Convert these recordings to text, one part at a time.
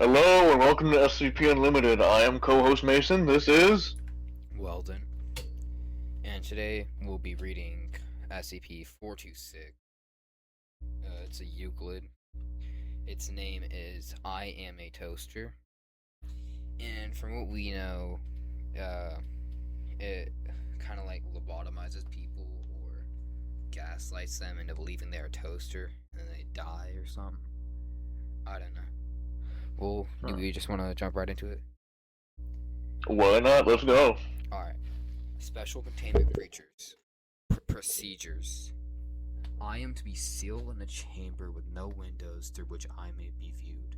Hello and welcome to SCP Unlimited. I am co-host Mason. This is Weldon, and today we'll be reading SCP-426. It's a Euclid. Its name is I Am a Toaster, and from what we know, it kind of like lobotomizes people or gaslights them into believing they're a toaster, and then they die or something. I don't know. Well, do we just want to jump right into it? why not? Let's go. Alright. Special containment creatures. Procedures. I am to be sealed in a chamber with no windows through which I may be viewed.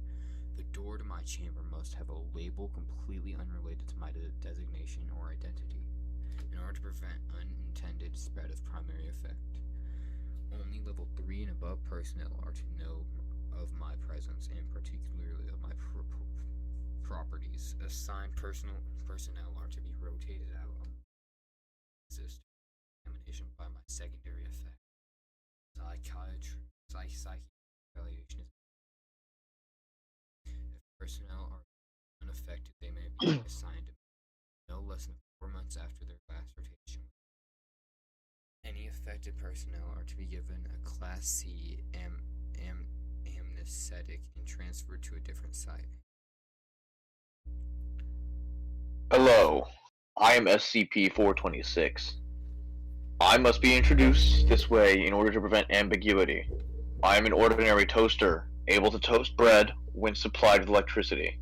The door to my chamber must have a label completely unrelated to my designation or identity, in order to prevent unintended spread of primary effect. Only level 3 and above personnel are to know of my presence, and particularly of my properties. Assigned personnel are to be rotated out on examination by my secondary effect. Psychic evaluation is. If personnel are unaffected, they may be assigned to no less than 4 months after their last rotation. Any affected personnel are to be given a Class C amnestic and transferred to a different site. Hello, I am SCP-426. I must be introduced this way in order to prevent ambiguity. I am an ordinary toaster, able to toast bread when supplied with electricity.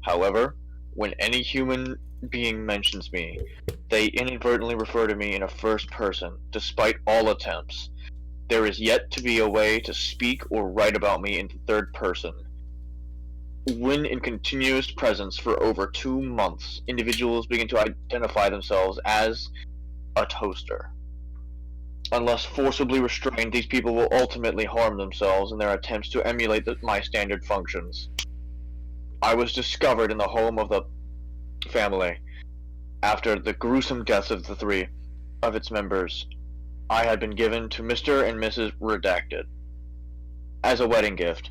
However, when any human being mentions me, they inadvertently refer to me in a first person, despite all attempts. There is yet to be a way to speak or write about me in the third person. When in continuous presence for over 2 months, individuals begin to identify themselves as a toaster. Unless forcibly restrained, these people will ultimately harm themselves in their attempts to emulate my standard functions. I was discovered in the home of the family after the gruesome deaths of the 3 of its members. I had been given to Mr. and Mrs. Redacted as a wedding gift.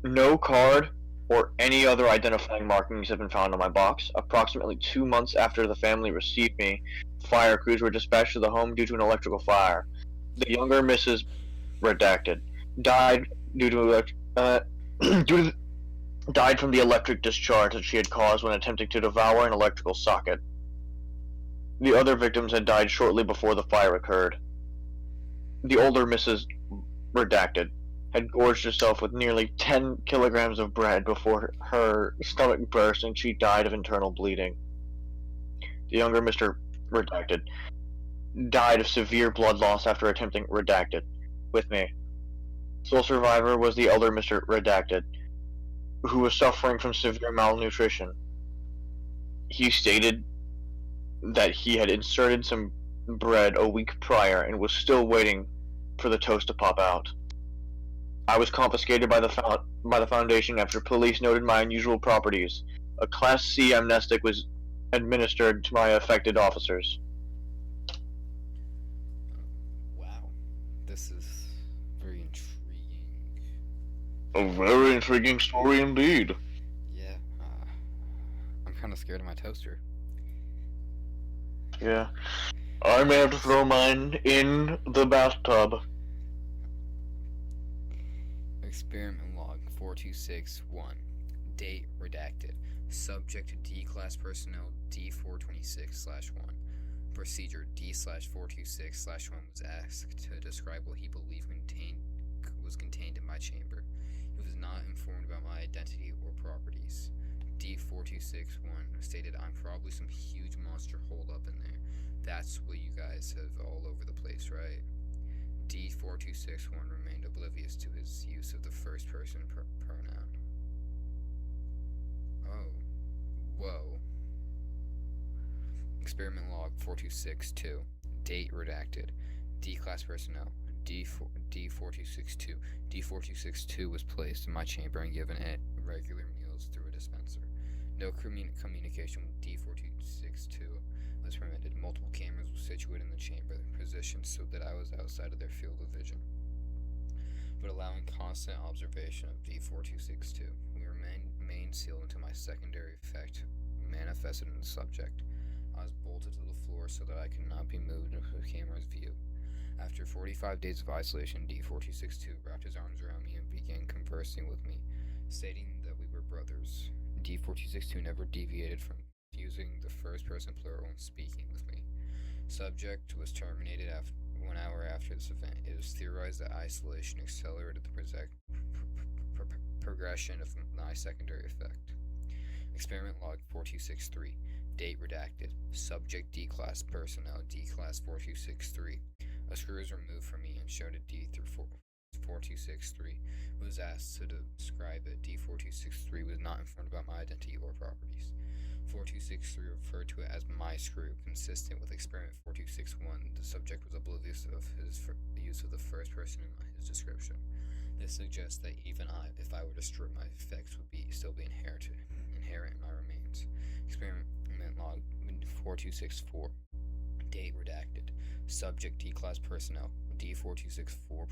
No card or any other identifying markings have been found on my box. Approximately 2 months after the family received me, fire crews were dispatched to the home due to an electrical fire. The younger Mrs. Redacted died due to died from the electric discharge that she had caused when attempting to devour an electrical socket. The other victims had died shortly before the fire occurred. The older Mrs. Redacted had gorged herself with nearly 10 kilograms of bread before her stomach burst and she died of internal bleeding. The younger Mr. Redacted died of severe blood loss after attempting Redacted with me. Sole survivor was the elder Mr. Redacted, who was suffering from severe malnutrition. He stated that he had inserted some bread a week prior and was still waiting for the toast to pop out. I was confiscated by the Foundation after police noted my unusual properties. A Class C amnestic was administered to my affected officers. Wow, this is very intriguing. A very intriguing story indeed. Yeah, I'm kind of scared of my toaster. Yeah. I may have to throw mine in the bathtub. Experiment log 4261. Date redacted. Subject D-class personnel D426/1. Procedure D/426/1 was asked to describe what he believed was contained in my chamber. He was not informed about my identity or properties. D4261 stated, I'm probably some huge monster holed up in there. That's what you guys have all over the place, right? D4261 remained oblivious to his use of the first person pronoun. Oh. Whoa. Experiment log 4262. Date redacted. D-class personnel. D4262. D4262 was placed in my chamber and given regular meals through a dispenser. No communication with D4262 was permitted. Multiple cameras were situated in the chamber, positioned so that I was outside of their field of vision, but allowing constant observation of D4262. We remained concealed until my secondary effect manifested in the subject. I was bolted to the floor so that I could not be moved into the camera's view. After 45 days of isolation, D4262 wrapped his arms around me and began conversing with me, stating that we were brothers. D4262 never deviated from using the first person plural when speaking with me. Subject was terminated 1 hour after this event. It is theorized that isolation accelerated the progression of my secondary effect. Experiment log 4263. Date redacted. Subject D-class personnel D-class 4263. A screw was removed from me and showed a D through 4263. Was asked to describe it. D4263 was not informed about my identity or properties. 4263 referred to it as my screw, consistent with experiment 4261. The subject was oblivious of his use of the first person in his description. This suggests that even if I were to strip my effects, would still be inherent in my remains. Experiment log 4264. Date redacted. Subject D-class personnel D4264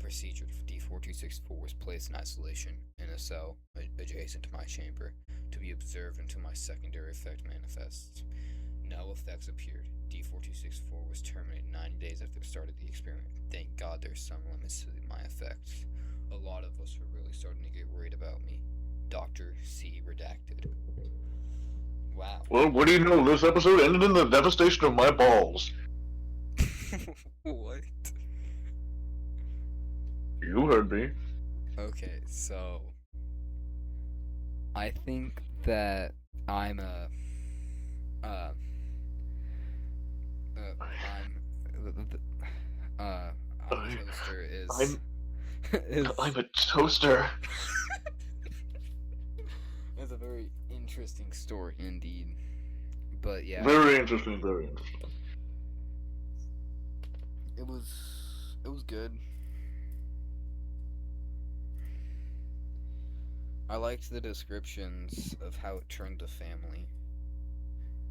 procedure. D4264 was placed in isolation in a cell adjacent to my chamber to be observed until my secondary effect manifests. No effects appeared. D4264 was terminated 90 days after the start of the experiment. Thank God there's some limits to my effects. A lot of us were really starting to get worried about me. Dr. C redacted. Wow. Well, what do you know? This episode ended in the devastation of my balls. What? You heard me. Okay, so I think that I'm a toaster is I'm a toaster. It's a very interesting story indeed. But yeah. Very interesting, very interesting. It was good. I liked the descriptions of how it turned the family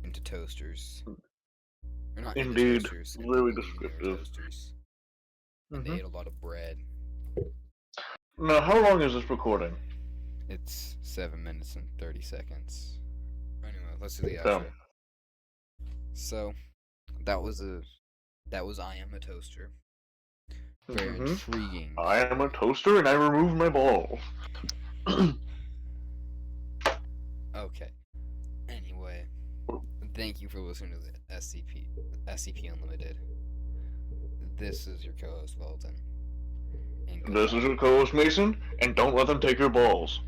into toasters. Or not Indeed, into toasters, very into believing they were descriptive. toasters. And they ate a lot of bread. Now, how long is this recording? It's 7 minutes and 30 seconds. Anyway, let's do the outro. Damn. So, that was I Am a Toaster. Very intriguing. I am a toaster and I removed my balls. Okay. Anyway, thank you for listening to the SCP Unlimited. This is your co-host, Weldon. This is your co-host, Mason, and don't let them take your balls.